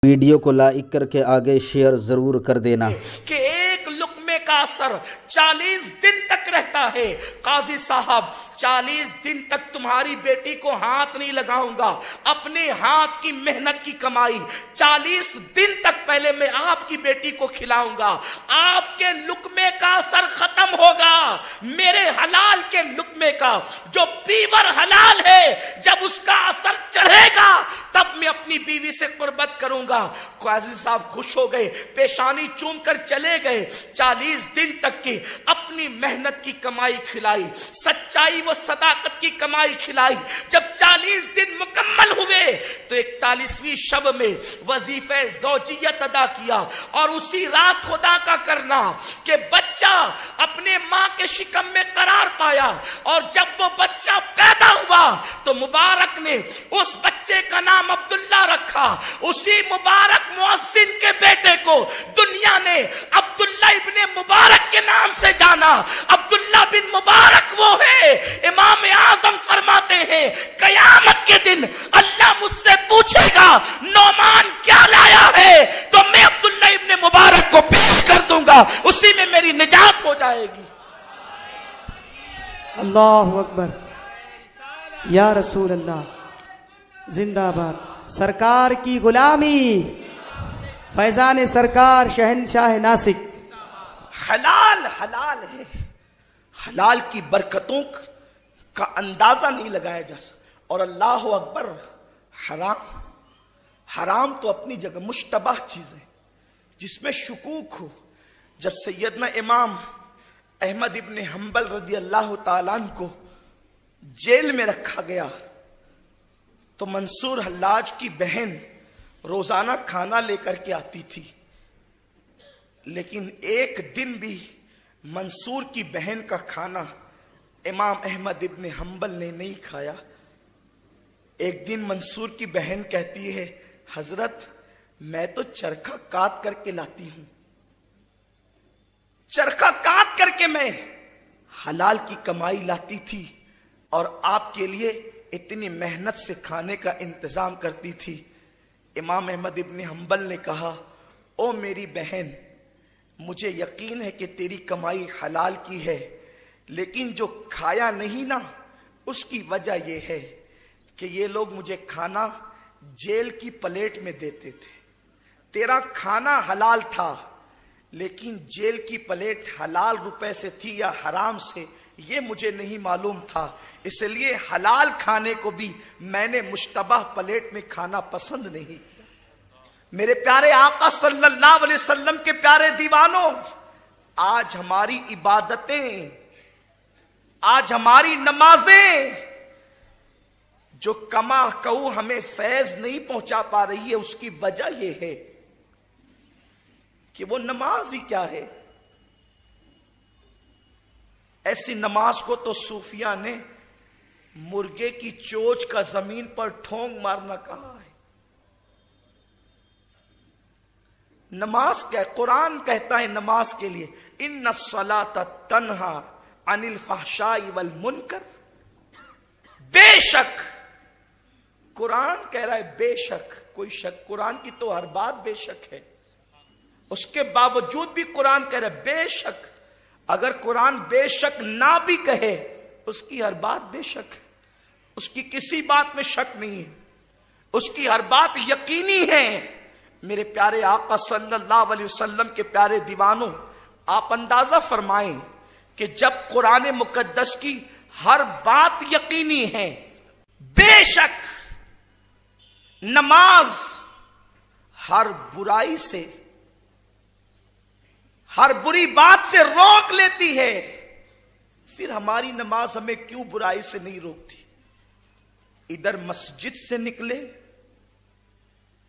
Video को like करके आगे शेयर जरूर कर देना कि एक लुक्मे का असर 40 दिन तक रहता है। काजी साहब 40 दिन तक तुम्हारी बेटी को हाथ नहीं लगाऊंगा, अपने हाथ की मेहनत की कमाई 40 दिन तक पहले मैं आपकी बेटी को खिलाऊंगा। आपके लुक्मे का असर खत्म होगा, मेरे हलाल के लुक्मे का, जो पीवर हलाल है, जब उसका असर चढ़ेगा तब मैं अपनी बीवी से कुर्बत करूंगा। काजी साहब खुश हो गए, पेशानी चूम कर चले गए। 40 दिन तक की अपनी मेहनत की कमाई खिलाई, सच्चाई व सदाकत की कमाई खिलाई। जब 40 दिन मुकम्मल हुए तो 41वीं शब में वजीफे ज़ौजियत अदा किया। और उसी रात खुदा का करना कि बच्चा अपने मां के शिकम में करार पाया। और जब वो बच्चा पैदा हुआ तो मुबारक ने उस बच्चे का नाम अब्दुल्ला रखा। उसी मुबारक मुअज्जिन के बेटे को दुनिया ने अब्दुल्ला इब्ने मुबारक के नाम से जाना। अब्दुल्ला बिन मुबारक वो है, इमाम आजम फरमाते हैं कयामत के दिन अल्लाह मुझसे पूछेगा नौमान क्या लाया है, तो मैं अब्दुल्ला इब्ने मुबारक को पेश कर दूंगा, उसी में मेरी निजात हो जाएगी। अल्लाहु अकबर, या रसूल अल्लाह, जिंदाबाद। सरकार की गुलामी, फैजान सरकार शहनशाह नासिक। हलाल हलाल है, हलाल की बरकतों का अंदाजा नहीं लगाया जा सकता। और अल्लाह अकबर, हराम हराम तो अपनी जगह मुश्तबाह चीज है जिसमें शुकूक हो। जब सैयदना इमाम अहमद इब्ने हम्बल रदी अल्लाह ताला अन्हु को जेल में रखा गया तो मंसूर हल्लाज की बहन रोजाना खाना लेकर के आती थी, लेकिन एक दिन भी मंसूर की बहन का खाना इमाम अहमद इब्ने हम्बल ने नहीं खाया। एक दिन मंसूर की बहन कहती है, हजरत मैं तो चरखा काट करके लाती हूं, चरखा काट करके मैं हलाल की कमाई लाती थी और आपके लिए इतनी मेहनत से खाने का इंतजाम करती थी। इमाम अहमद इब्ने हम्बल ने कहा, ओ मेरी बहन, मुझे यकीन है कि तेरी कमाई हलाल की है, लेकिन जो खाया नहीं ना उसकी वजह यह है कि ये लोग मुझे खाना जेल की प्लेट में देते थे। तेरा खाना हलाल था लेकिन जेल की प्लेट हलाल रुपए से थी या हराम से, ये मुझे नहीं मालूम था, इसलिए हलाल खाने को भी मैंने मुश्तबाह प्लेट में खाना पसंद नहीं किया। मेरे प्यारे आका सल्लल्लाहु अलैहि वसल्लम के प्यारे दीवानों, आज हमारी इबादतें, आज हमारी नमाजें जो कमा कऊ हमें फैज नहीं पहुंचा पा रही है, उसकी वजह यह है कि वो नमाज ही क्या है। ऐसी नमाज को तो सूफिया ने मुर्गे की चोंच का जमीन पर ठोंग मारना कहा है। नमाज क्या है? कुरान कहता है नमाज के लिए, इन्ना सलाता तन्हा अनिल फहशाई वल मुनकर। बेशक, कुरान कह रहा है बेशक, कोई शक, कुरान की तो हर बात बेशक है, उसके बावजूद भी कुरान कह रहा है बेशक। अगर कुरान बेशक ना भी कहे, उसकी हर बात बेशक है, उसकी किसी बात में शक नहीं है, उसकी हर बात यकीनी है। मेरे प्यारे आका सल्लल्लाहु अलैहि वसल्लम के प्यारे दीवानों, आप अंदाजा फरमाएं कि जब कुरान मुकद्दस की हर बात यकीनी है, बेशक नमाज हर बुराई से, हर बुरी बात से रोक लेती है, फिर हमारी नमाज हमें क्यों बुराई से नहीं रोकती? इधर मस्जिद से निकले,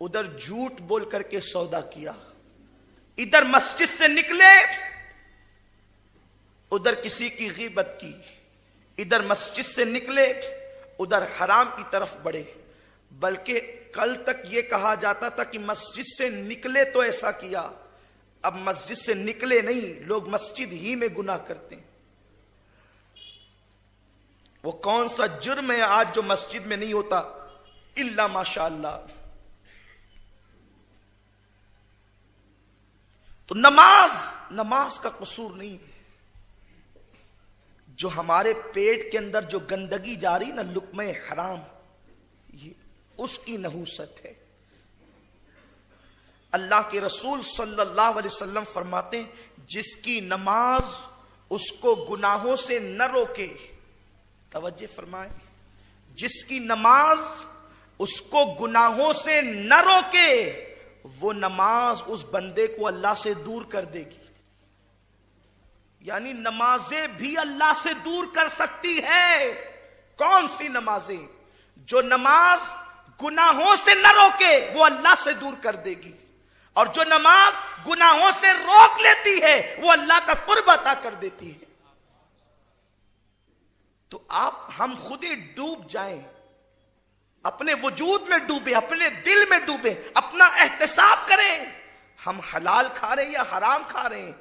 उधर झूठ बोल करके सौदा किया, इधर मस्जिद से निकले, उधर किसी की गीबत की, इधर मस्जिद से निकले, उधर हराम की तरफ बढ़े। बल्कि कल तक यह कहा जाता था कि मस्जिद से निकले तो ऐसा किया, अब मस्जिद से निकले नहीं, लोग मस्जिद ही में गुनाह करते हैं। वो कौन सा जुर्म है आज जो मस्जिद में नहीं होता? इल्ला माशाअल्लाह। तो नमाज का कसूर नहीं है। जो हमारे पेट के अंदर जो गंदगी जा रही ना, लुक्मे हराम, ये उसकी नहूसत है। अल्लाह के रसूल सल्लल्लाहु अलैहि वसल्लम फरमाते हैं, जिसकी नमाज उसको गुनाहों से न रोके, तवज्जो फरमाए, जिसकी नमाज उसको गुनाहों से न रोके, वो नमाज उस बंदे को अल्लाह से दूर कर देगी। यानी नमाजें भी अल्लाह से दूर कर सकती है। कौन सी नमाजें? जो नमाज गुनाहों से न रोके वो अल्लाह से दूर कर देगी, और जो नमाज गुनाहों से रोक लेती है वो अल्लाह का कुर्ब अता कर देती है। तो हम खुद ही डूब जाएं, अपने वजूद में डूबे, अपने दिल में डूबे, अपना एहतिसाब करें, हम हलाल खा रहे हैं या हराम खा रहे हैं,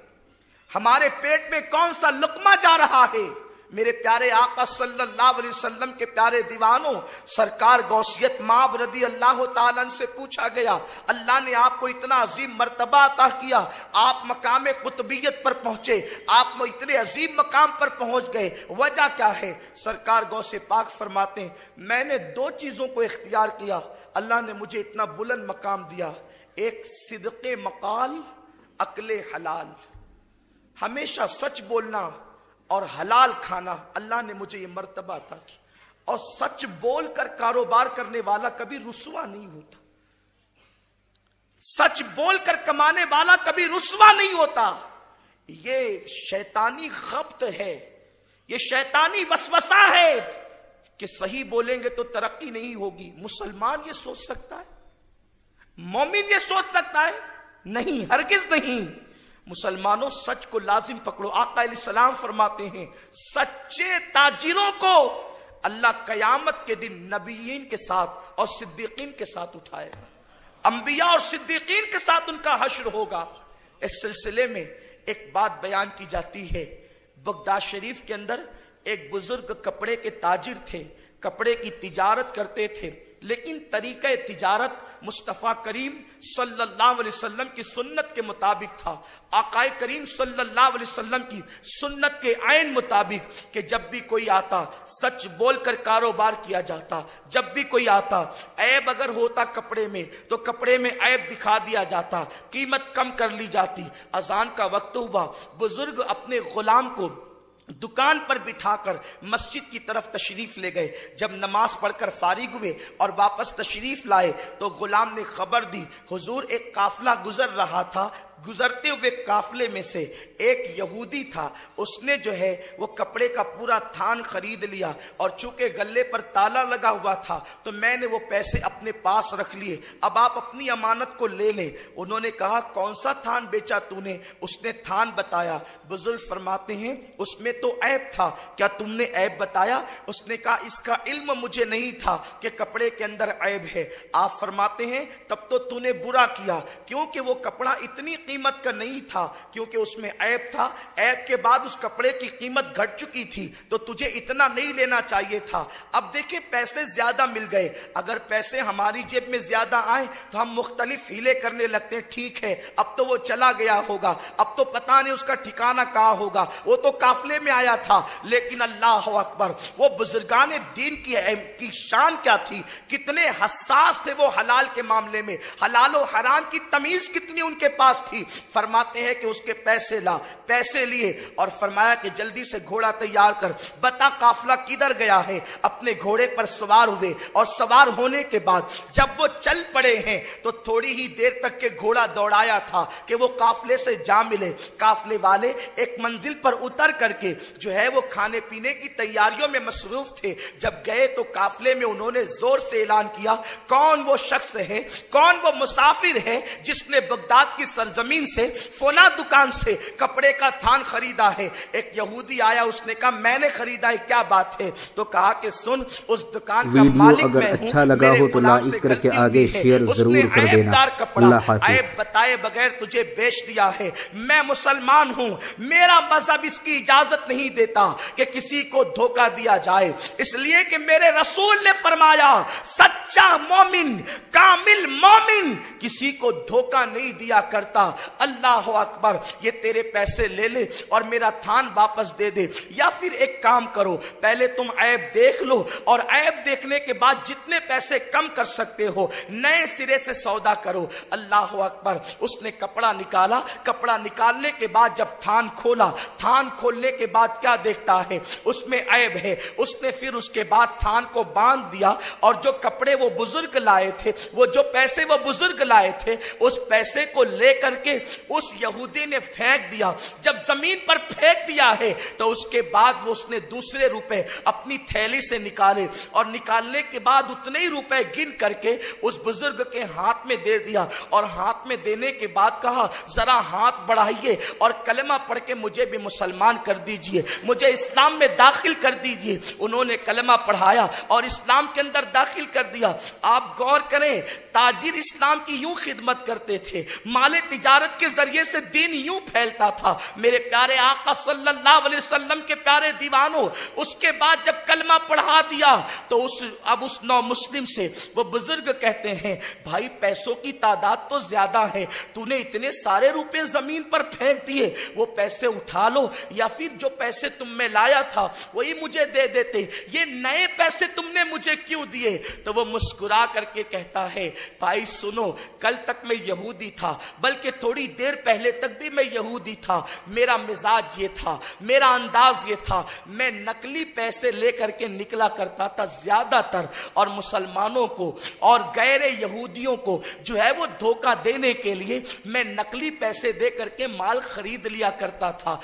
हमारे पेट में कौन सा लुक्मा जा रहा है। मेरे प्यारे आका सल्लल्लाहु अलैहि वसल्लम के प्यारे दीवानों, सरकार गौसियत माब रदी अल्लाह ताला से पूछा गया, अल्लाह ने आपको इतना अजीम मर्तबा अता किया, आप मकाम कुतुबियत पर पहुंचे, आप इतने अजीम मकाम पर पहुंच गए, वजह क्या है? सरकार गौसे पाक फरमाते हैं, मैंने दो चीजों को इख्तियार किया, अल्लाह ने मुझे इतना बुलंद मकाम दिया। एक सिद्क़े मकाल, अक्ले हलाल, हमेशा सच बोलना और हलाल खाना, अल्लाह ने मुझे ये मर्तबा अता की। और सच बोलकर कारोबार करने वाला कभी रुस्वा नहीं होता, सच बोलकर कमाने वाला कभी रुस्वा नहीं होता। ये शैतानी खब्त है, ये शैतानी वसवसा है कि सही बोलेंगे तो तरक्की नहीं होगी। मुसलमान ये सोच सकता है? मोमिन ये सोच सकता है? नहीं, हरगिज नहीं। मुसलमानों, सच को लाजिम पकड़ो। आका अलैहिस्सलाम फरमाते हैं, सच्चे ताजिरों को अल्लाह कयामत के दिन नबीयीन के साथ और सिद्दीकीन के साथ उठाएगा, अंबिया और सिद्दीकीन के साथ उनका हश्र होगा। इस सिलसिले में एक बात बयान की जाती है, बगदाद शरीफ के अंदर एक बुजुर्ग कपड़े के ताजिर थे, कपड़े की तिजारत करते थे, लेकिन तरीक़े तिजारत मुस्तफ़ा करीम सल्लल्लाहु अलैहि वसल्लम की सुन्नत के मुताबिक था। आकाए करीम सल्लल्लाहु अलैहि वसल्लम की सुन्नत के आइन मुताबिक कि जब भी कोई आता सच बोलकर कारोबार किया जाता, जब भी कोई आता ऐब अगर होता कपड़े में तो कपड़े में ऐब दिखा दिया जाता, कीमत कम कर ली जाती। अजान का वक्त हुआ, बुजुर्ग अपने गुलाम को दुकान पर बिठाकर मस्जिद की तरफ तशरीफ ले गए। जब नमाज पढ़कर फारिग हुए और वापस तशरीफ लाए तो गुलाम ने खबर दी, हुजूर एक काफिला गुजर रहा था, गुजरते हुए काफिले में से एक यहूदी था, उसने जो है वो कपड़े का पूरा थान खरीद लिया और चूंकि गले पर ताला लगा हुआ था तो मैंने वो पैसे अपने पास रख लिए, अब आप अपनी अमानत को ले लें। उन्होंने कहा, कौन सा थान बेचा तूने? उसने थान बताया। बुजुर्ग फरमाते हैं, उसमें तो ऐब था, क्या तुमने ऐब बताया? उसने कहा, इसका इल्म मुझे नहीं था कि कपड़े के अंदर ऐब है। आप फरमाते हैं, तब तो तूने बुरा किया, क्योंकि वो कपड़ा इतनी कीमत का नहीं था, क्योंकि उसमें ऐब था, ऐब के बाद उस कपड़े की कीमत घट चुकी थी, तो तुझे इतना नहीं लेना चाहिए था। अब देखिए, पैसे ज्यादा मिल गए, अगर पैसे हमारी जेब में ज्यादा आए तो हम मुख्तलिफ हीले करने लगते हैं। ठीक है, अब तो वो चला गया होगा, अब तो पता नहीं उसका ठिकाना कहाँ होगा, वो तो काफिले में आया था। लेकिन अल्लाह अकबर, वो बुजुर्गान दीन की शान क्या थी, कितने हसास थे वो हलाल के मामले में, हलाल और हराम की तमीज कितनी उनके पास थी। फरमाते हैं कि उसके पैसे ला, पैसे लिए और फरमाया कि जल्दी से घोड़ा तैयार कर, बता काफिला किधर गया है। अपने घोड़े पर सवार हुए और सवार होने के बाद जब वो चल पड़े हैं तो थोड़ी ही देर तक के घोड़ा दौड़ाया था कि वो काफिले से जा मिले। काफिले वाले एक मंजिल पर उतर करके जो है वो खाने पीने की तैयारियों में मसरूफ थे। जब गए तो काफिले में उन्होंने जोर से ऐलान किया, कौन वो शख्स है, कौन वो मुसाफिर है जिसने बगदाद की सरजमीन से फोना दुकान से कपड़े का थान खरीदा है। एक यहूदी आया, उसने कहा, मैंने खरीदा है, क्या बात है? तो कहा कि सुन, उस दुकान का मालिक अगर मैं हूं, अच्छा लगा हो तो लाइक करके आगे शेयर जरूर कर देना। कपड़ा ऐब बताए बगैर तुझे बेच दिया है। मैं मुसलमान हूं, मेरा मजहब इसकी इजाजत नहीं देता कि किसी को धोखा दिया जाए, इसलिए कि मेरे रसूल ने फरमाया, सच्चा मोमिन, कामिल मोमिन किसी को धोखा नहीं दिया करता। अल्लाह अकबर, ये तेरे पैसे ले ले और मेरा थान वापस दे दे, या फिर एक काम करो, पहले तुम ऐब देख लो और ऐब देखने के बाद जितने पैसे कम कर सकते हो नए सिरे से सौदा करो। अल्लाह अकबर। उसने कपड़ा निकाला, कपड़ा निकालने के बाद जब थान खोला, थान खोलने के बाद क्या देखता है, उसमें ऐब है। उसने फिर उसके बाद थान को बांध दिया और जो कपड़े वो बुजुर्ग लाए थे, वो जो पैसे वो बुजुर्ग लाए थे, उस पैसे को लेकर के उस यहूदी ने फेंक दिया। जब जमीन पर फेंक दिया है तो उसके बाद वो उसने दूसरे रुपए अपनी थैली से निकाले और निकालने के बाद उतने ही रुपए गिन करके उस बुजुर्ग के हाथ में दे दिया और हाथ में देने के बाद कहा, जरा हाथ बढ़ाइए और कलमा पढ़ के मुझे भी मुसलमान कर दीजिए, मुझे इस्लाम में दाखिल कर दीजिए। उन्होंने कलमा पढ़ाया और इस्लाम के अंदर दाखिल कर दिया। आप गौर करें, ताजिर इस्लाम की यूं खिदमत करते थे, माले तिजारत के जरिए से दीन यूं फैलता था। मेरे प्यारे आका सल्लल्लाहु अलैहि वसल्लम के प्यारे दीवानों, उसके बाद जब कलमा पढ़ा दिया तो अब उस नौ मुस्लिम से वो बुजुर्ग कहते हैं, भाई पैसों की तादाद तो ज्यादा है, तूने इतने सारे रुपए जमीन पर फेंक दिए, वो पैसे उठा लो या फिर जो पैसे तुम में लाया था वही मुझे दे देते, ये नए पैसे तुमने मुझे क्यों दिए? तो वो मुस्कुरा करके कहता है, भाई सुनो, कल तक मैं यहूदी था, बल्कि थोड़ी देर पहले तक भी मैं यहूदी था, मेरा मिजाज ये था, मेरा अंदाज ये था, मैं नकली पैसे लेकर के निकला करता था ज्यादातर, और मुसलमानों को और गैर यहूदियों को जो है वो धोखा देने के लिए मैं नकली पैसे दे करके माल खरीद लिया करता था।